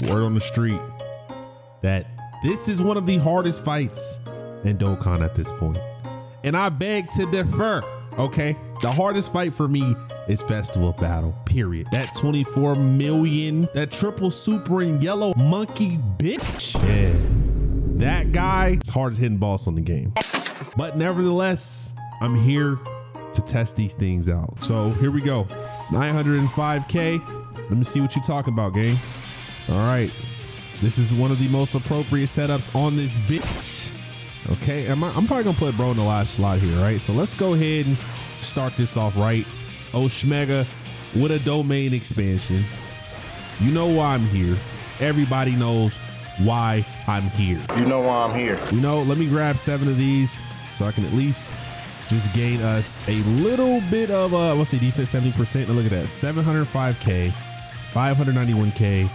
Word on the street that this is one of the hardest fights in Dokkan at this point. And I beg to differ, okay? The hardest fight for me is Festival Battle, period. That 24 million, that triple super and yellow monkey bitch. Yeah, that guy is hardest hitting boss on the game. But nevertheless, I'm here to test these things out. So here we go, 905K. Let me see what you're talking about, gang. All right, this is one of the most appropriate setups on this bitch. Okay, I'm probably gonna put bro in the last slot here, right? So let's go ahead and start this off right. Oshmega with a domain expansion. You know why I'm here. Everybody knows why I'm here. You know why I'm here. You know, let me grab 7 of these so I can at least just gain us a little bit of let's see, defense 70%. Now look at that, 705K, 591K,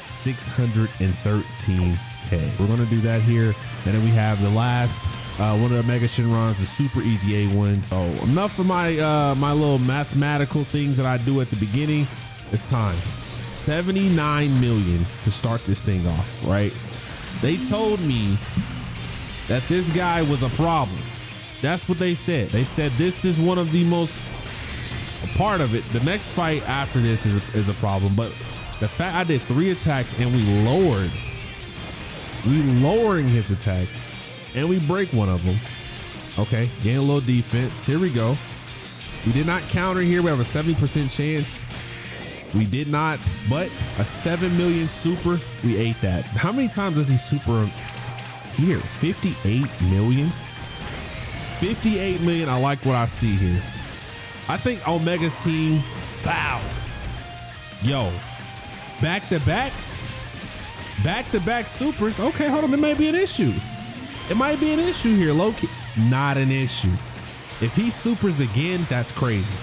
613K. We're gonna do that here, and then we have the last one of the Mega Shenrons, the super easy A1. So enough of my my little mathematical things that I do at the beginning. It's time. 79 million to start this thing off, right? They told me that this guy was a problem. That's what they said. They said this is one of the most part of it. The next fight after this is a problem, but the fact I did 3 attacks and we lowering his attack and we break one of them. Okay, gain a little defense. Here we go. We did not counter here. We have a 70% chance. We did not, but a 7 million super, we ate that. How many times does he super here? 58 million? 58 million, I like what I see here. I think Omega's team, bow. Yo, back-to-back supers. Okay, hold on, it may be an issue. It might be an issue here, low-key. Not an issue. If he supers again, that's crazy.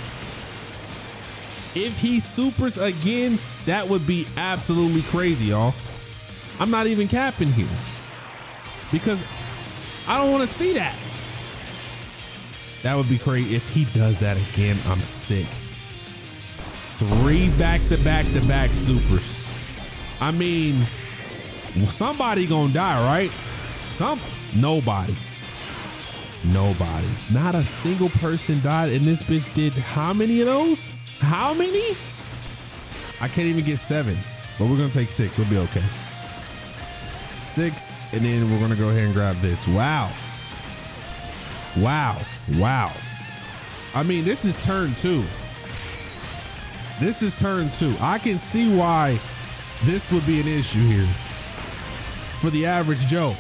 If he supers again, that would be absolutely crazy, y'all. I'm not even capping here because I don't want to see that. That would be crazy. If he does that again, I'm sick. 3 back-to-back supers. I mean, somebody gonna die, right? Nobody. Not a single person died, and this bitch did how many of those? How many? I can't even get 7, but we're gonna take 6. We'll be okay. 6, and then we're gonna go ahead and grab this. Wow. I mean, this is turn 2. I can see why this would be an issue here for the average Joe.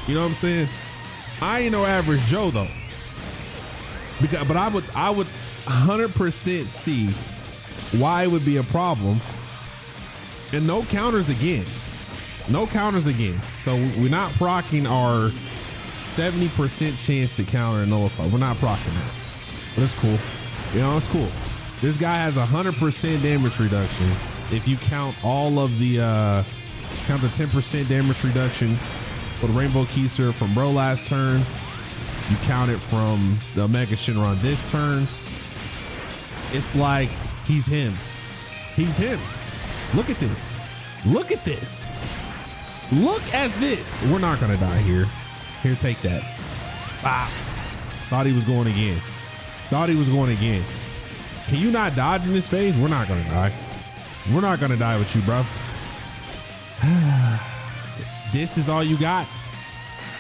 You know what I'm saying? I ain't no average Joe though, but I would 100% see why it would be a problem. And no counters again. So we're not proccing our 70% chance to counter and nullify. We're not proccing that, but it's cool. You know, it's cool. This guy has 100% damage reduction. If you count all of the count the 10% damage reduction for the Rainbow Keister from bro last turn, you count it from the Mega Shenron this turn, it's like he's him. Look at this. Look at this. We're not gonna die here. Here, take that. Ah. Thought he was going again. Can you not dodge in this phase? We're not gonna die. We're not gonna die with you, bruv. This is all you got?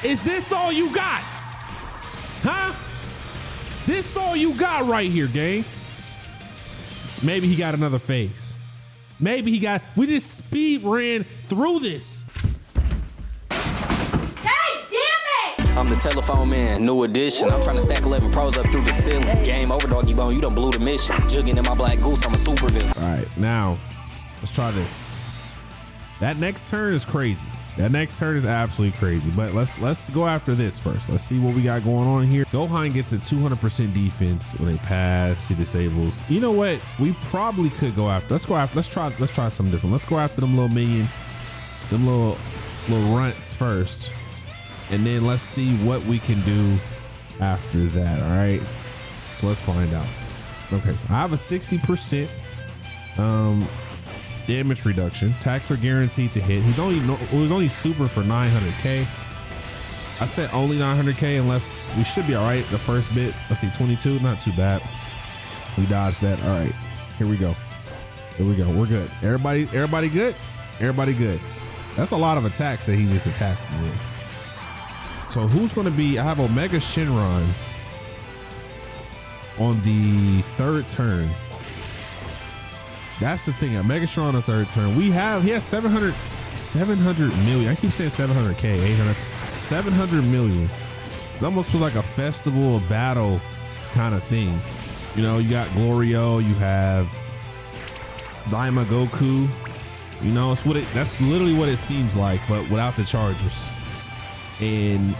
Is this all you got? Huh? This all you got right here, gang? Maybe he got another phase. We just speed ran through this. I'm the telephone man, new edition. I'm trying to stack 11 pros up through the ceiling. Game over, doggy bone, you done blew the mission. Jugging in my black goose, I'm a super villain. All right, now let's try this. That next turn is crazy. That next turn is absolutely crazy. But let's go after this first. Let's see what we got going on here. Gohan gets a 200% defense when they pass. He disables. You know what? We probably could go after. Let's try something different. Let's go after them little minions, them little runts first. And then let's see what we can do after that. All right, so let's find out. Okay, I have a 60%. damage reduction. Attacks are guaranteed to hit. It was only super for 900k. I said only 900k unless we should be all right. The first bit, let's see, 22, not too bad. We dodged that. All right, here we go. Here we go. We're good. Everybody good? Everybody good. That's a lot of attacks that he just attacked me with. So who's going to be, I have Omega Shenron on the third turn. That's the thing. Omega Shenron on the third turn. He has 700 million. I keep saying 700k, 800, 700 million. It's almost like a festival of battle kind of thing. You know, you got Glorio, you have Daima Goku. You know, that's literally what it seems like, but without the charges. And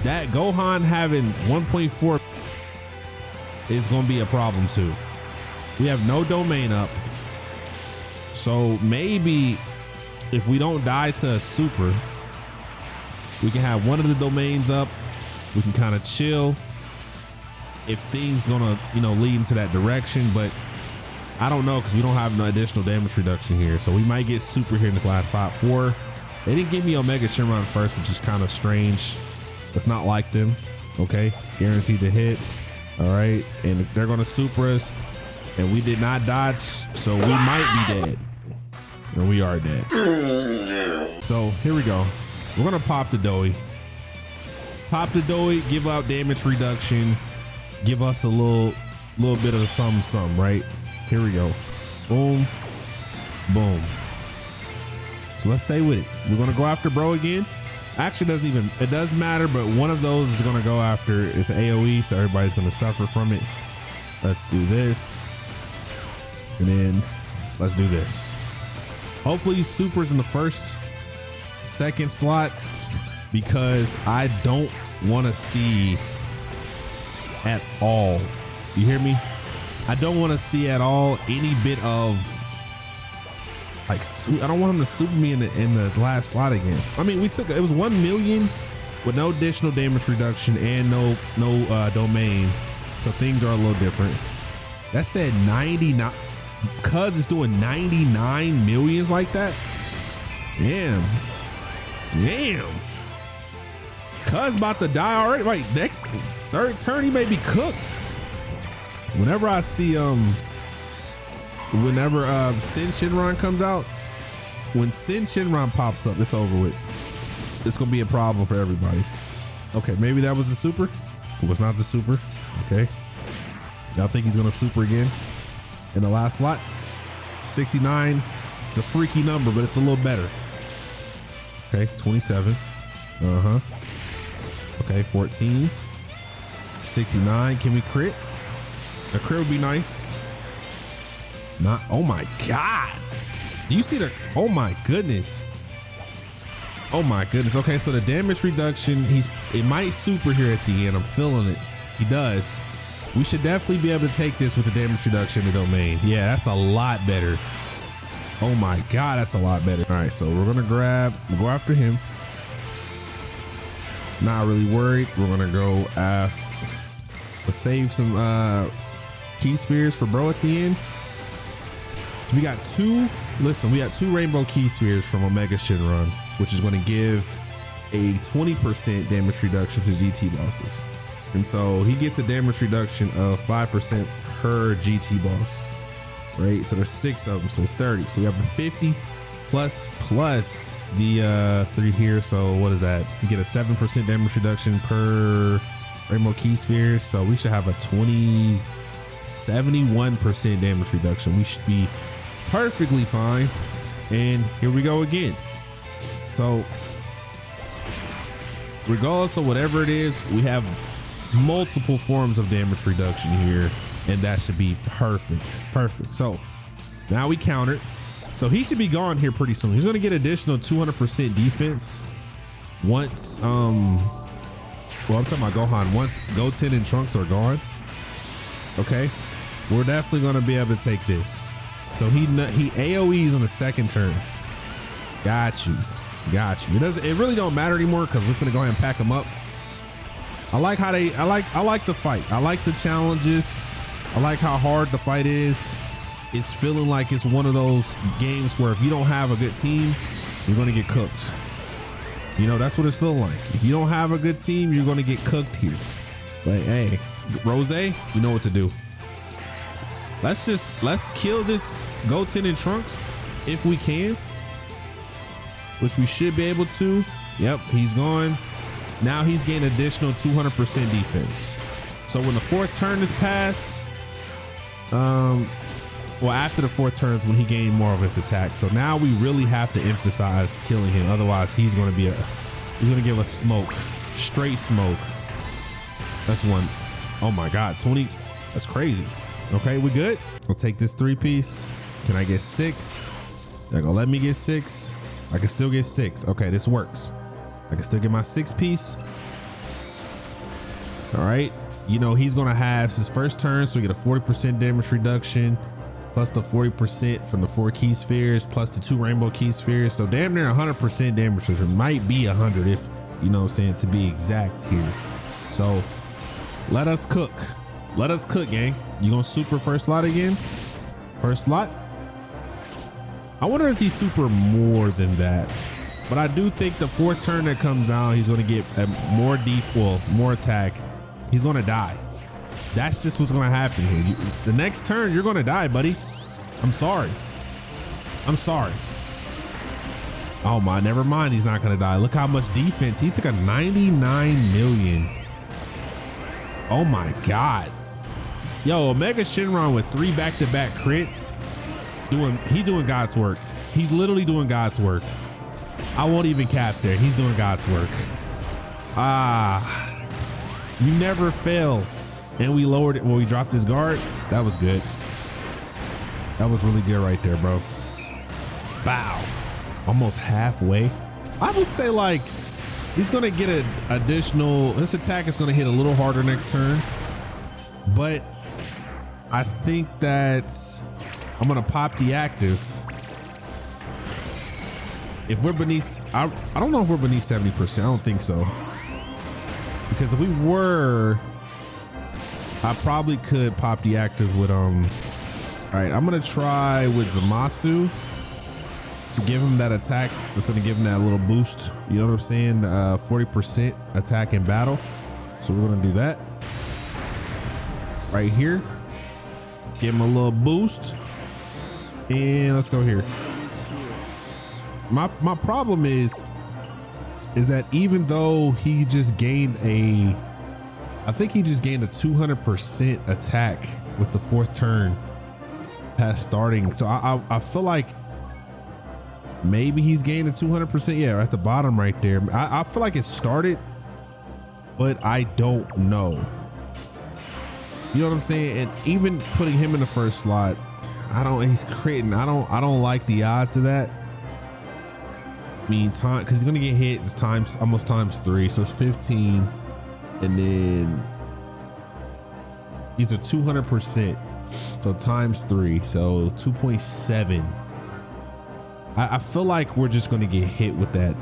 that Gohan having 1.4 is going to be a problem too. We have no domain up. So maybe if we don't die to a super, we can have one of the domains up. We can kind of chill if things gonna, you know, lead into that direction, but I don't know because we don't have no additional damage reduction here. So we might get super here in this last slot. 4. They didn't give me Omega Shenron first, which is kind of strange. It's not like them. Okay, guaranteed to hit. All right, and they're gonna super us, and we did not dodge, so we might be dead. And we are dead. So here we go. We're gonna pop the Doey. Pop the Doey, give out damage reduction, give us a little bit of some, right? Here we go. Boom, boom. So let's stay with it. We're gonna go after bro again. Actually, it does matter, but one of those is gonna go after, it's AoE, so everybody's gonna suffer from it. Let's do this. And then let's do this. Hopefully he supers in the second slot, because I don't want to see at all. You hear me? I don't want to see at all any bit of like, I don't want him to super me in the last slot again. I mean, it was 1 million with no additional damage reduction and no domain, so things are a little different. That said 99, cuz it's doing 99 millions like that. Damn. Cuz about to die already. Right, next third turn he may be cooked. Whenever I see whenever Sin Shenron comes out, when Sin Shenron pops up, it's over with. It's gonna be a problem for everybody. Okay, maybe that was the super. It was not the super. Okay, y'all think he's gonna super again in the last slot? 69. It's a freaky number, but it's a little better. Okay, 27. Okay, 14. 69. Can we crit? A crit would be nice. Not, oh my God. Do you see the, oh my goodness. Oh my goodness. Okay, so the damage reduction, it might super here at the end. I'm feeling it. He does. We should definitely be able to take this with the damage reduction in the domain. Yeah, that's a lot better. Oh my God, that's a lot better. All right, so we're gonna go after him. Not really worried. We're gonna go let's save some key spheres for bro at the end. So we got two rainbow key spheres from Omega Shenron, which is going to give a 20% damage reduction to GT bosses. And so he gets a damage reduction of 5% per GT boss, right? So there's 6 of them, so 30. So we have a 50 plus the 3 here. So what is that? You get a 7% damage reduction per rainbow key spheres. So we should have a 71% damage reduction. We should be perfectly fine. And here we go again. So regardless of whatever it is, we have multiple forms of damage reduction here, and that should be perfect. So now we countered, so he should be gone here pretty soon. He's going to get additional 200% defense once I'm talking about Gohan, once Goten and Trunks are gone. Okay, we're definitely going to be able to take this. So he AoEs on the second turn. Got you. It really don't matter anymore because we're finna go ahead and pack them up. I like how I like the fight. I like the challenges. I like how hard the fight is. it's feeling like it's one of those games where if you don't have a good team, you're going to get cooked. You know, that's what it's feeling like. If you don't have a good team, you're going to get cooked here. But hey, Rose, you know what to do. Let's kill this Goten and Trunks if we can, which we should be able to. Yep, he's gone. Now he's gained additional 200% defense. So when the fourth turn is passed, well, after the fourth turn is when he gained more of his attack. So now we really have to emphasize killing him. Otherwise, he's going to give us smoke, straight smoke. That's one. Oh my God, 20. That's crazy. Okay, we good. I'll take this 3-piece. Can I get 6? They're gonna let me get 6. I can still get 6. Okay, this works. I can still get my 6-piece. All right. You know, he's gonna have his first turn, so we get a 40% damage reduction, plus the 40% from the 4 key spheres, plus the 2 rainbow key spheres. So damn near 100% damage, which might be 100 if, you know what I'm saying, to be exact here. So let us cook. Let us cook, gang. You gonna super first slot again? First slot? I wonder if he's super more than that. But I do think the 4th turn that comes out, he's gonna get more more attack. He's gonna die. That's just what's gonna happen here. The next turn, you're gonna die, buddy. I'm sorry. I'm sorry. Oh my, never mind. He's not gonna die. Look how much defense. He took a 99 million. Oh my God. Yo, Omega Shenron with 3 back-to-back crits. He doing God's work. He's literally doing God's work. I won't even cap there. He's doing God's work. You never fail. And we lowered it when we dropped his guard. That was good. That was really good right there, bro. Bow. Almost halfway. I would say like he's gonna get an additional, his attack is gonna hit a little harder next turn. But I think that I'm gonna pop the active. If we're beneath, I don't know if we're beneath 70%. I don't think so. Because if we were, I probably could pop the active with all right, I'm gonna try with Zamasu to give him that attack that's gonna give him that little boost. You know what I'm saying? 40% attack in battle. So we're gonna do that right here. Give him a little boost. And let's go here. My problem is that even though he just gained I think he just gained a 200% attack with the 4th turn past starting. So I feel like maybe he's gained a 200%. Yeah, at the bottom right there. I feel like it started, but I don't know. You know what I'm saying? And even putting him in the first slot, he's critting. I don't like the odds of that. I mean, time, because he's gonna get hit. It's almost times 3, so it's 15, and then he's a 200%, so times 3, so 2.7. I feel like we're just gonna get hit with that.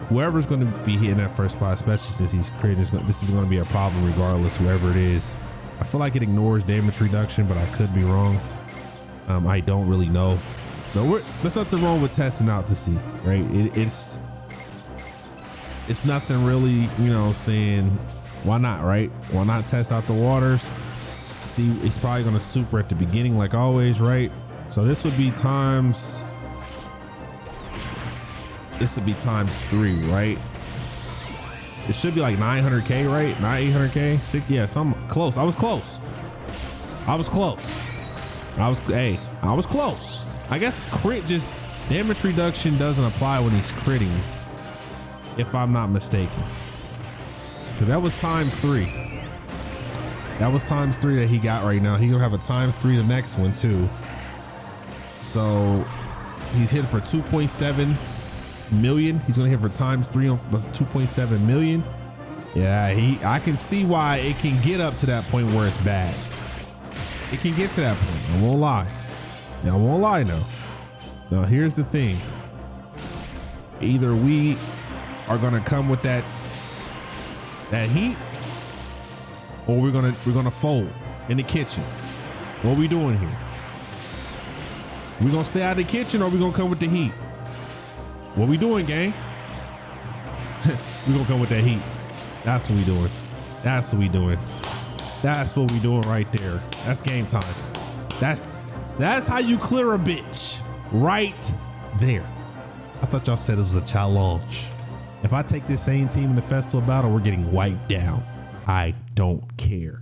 Whoever's gonna be hitting that first spot, especially since he's critting, this is gonna be a problem regardless. Whoever it is, I feel like it ignores damage reduction, but I could be wrong. I don't really know. But there's nothing wrong with testing out to see, right? It's nothing really, you know, saying why not, right? Why not test out the waters? See, it's probably gonna super at the beginning like always, right? So this would be times 3, right? It should be like 900K, right? Not 800K, 6, yeah, some close. I was close. I was close. I was close. I guess crit just damage reduction doesn't apply when he's critting, if I'm not mistaken. Because that was times 3. That was times 3 that he got right now. He's gonna have a times 3 the next one too. So he's hit for 2.7 million. He's gonna hit for times 3 on 2.7 million. Yeah, I can see why it can get up to that point where it's bad. It can get to that point. I won't lie. I won't lie now. Now here's the thing. Either we are gonna come with that heat, or we're gonna fold in the kitchen. What are we doing here? We gonna stay out of the kitchen or we gonna come with the heat? What we doing, gang? We gonna come with that heat. That's what we doing. That's what we doing. That's what we doing right there. That's game time. That's how you clear a bitch right there. I thought y'all said this was a challenge. If I take this same team in the festival battle, we're getting wiped down. I don't care.